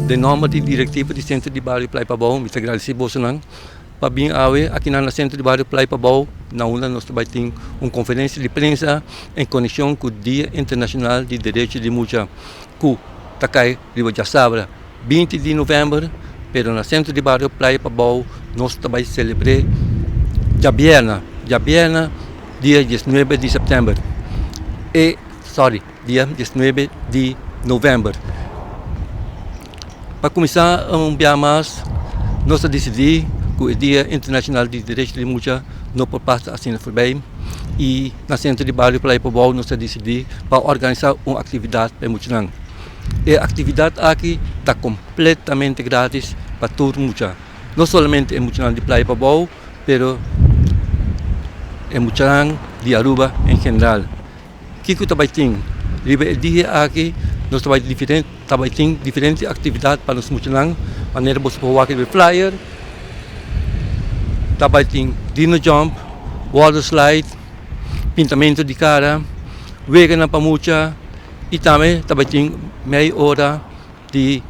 de norma de diretiva de Centro de Bairro Playa Pabao, me agradecer Bolsonaro, para vir aqui no Centro de Bairro Playa Pabao, na UNA nós também temos uma conferência de imprensa em conexão com o Dia Internacional de Direitos de Mulher, que está Riba de Sabra, 20 de novembro, pero no Centro de Bairro Playa Pabao, nós também celebramos Jabiena, dia 19 de setembro, dia 19 de novembro. Para começar, dia mais, nós decidimos que o Dia Internacional de Direitos de Mulher não pode passar assim por bem. E na Centro de Bairro Playa Pabao, nós decidimos para organizar uma atividade para mulher. E a atividade aqui está completamente grátis para todo mundo. Não somente em mulher de Playa Pabao, mas em mulher de Aruba em geral. O que também tem? O dia aqui, nós também temos diferentes atividades para os mulheres. Maneira você pode ver flyer, também tem dino jump, water slide, pintamento de cara, vegana para mulher e também tem meia hora de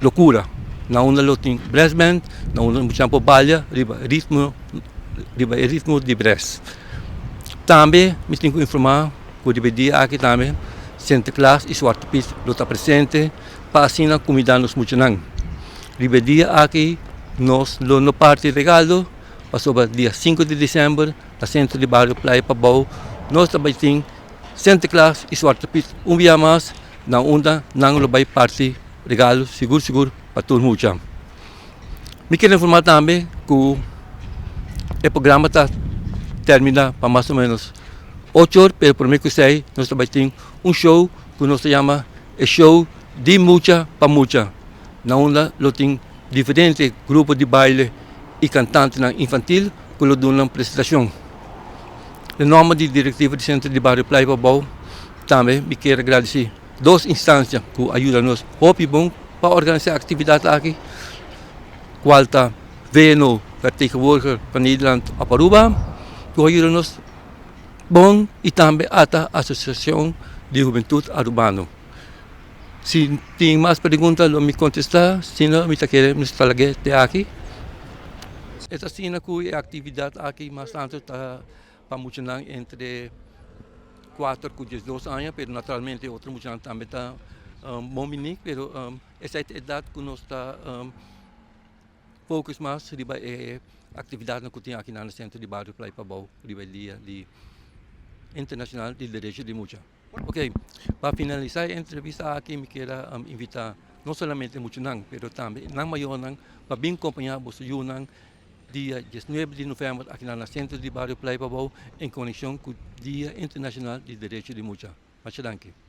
loucura. Na onda tem breast band, na onda mulher por balha, ritmo de breast. Também me tenho que informar que o dia aqui também Santa Claus e Zwarte Piet está presente para assinar comida nos mulheres. O dia aqui nós no parte regalo para sobre dia 5 de dezembro no Centro de Bairro Playa Pabao. Nós também temos Santa Claus e Zwarte Piet dia mais na onda não vai parte regalo seguro para todo mundo. Me quero informar também que o programa está termina para mais ou menos 8 horas, pero por mim que sei, nós também temos show que nós chama show de mulher para mulher. Na onda tem diferentes grupos de baile e cantantes infantil que lo dão uma apresentação. A norma de diretiva do Centro de Bairro Playa Pabao também me quero agradecer 2 instâncias que ajudam-nos bom para organizar a atividade aqui. Qual está VNO, vertegenwoordiger van Nederland op Aruba, que ajudam-nos bom e também a Associação de Juventude Arubano. Se tem mais perguntas, me contestar, se não, me quero me falar até aqui. Esta cena que é a atividade aqui, mas tanto está para mulher entre 4 e 12 anos, mas naturalmente outra mulher também está bom menino, mas essa é a idade que nós está focus mais sobre a atividade que tem aqui no Centro de Bairro Playa Pabao, o Dia Internacional de Direitos de Mulher. Ok, para finalizar a entrevista aqui, me quero invitar não somente mulher, mas também na maior para bem acompanhar o dia 19 de novembro aqui no Centro de Bairro Playa Pabao em conexão com o Dia Internacional de Direitos de Mulher. Muito obrigado.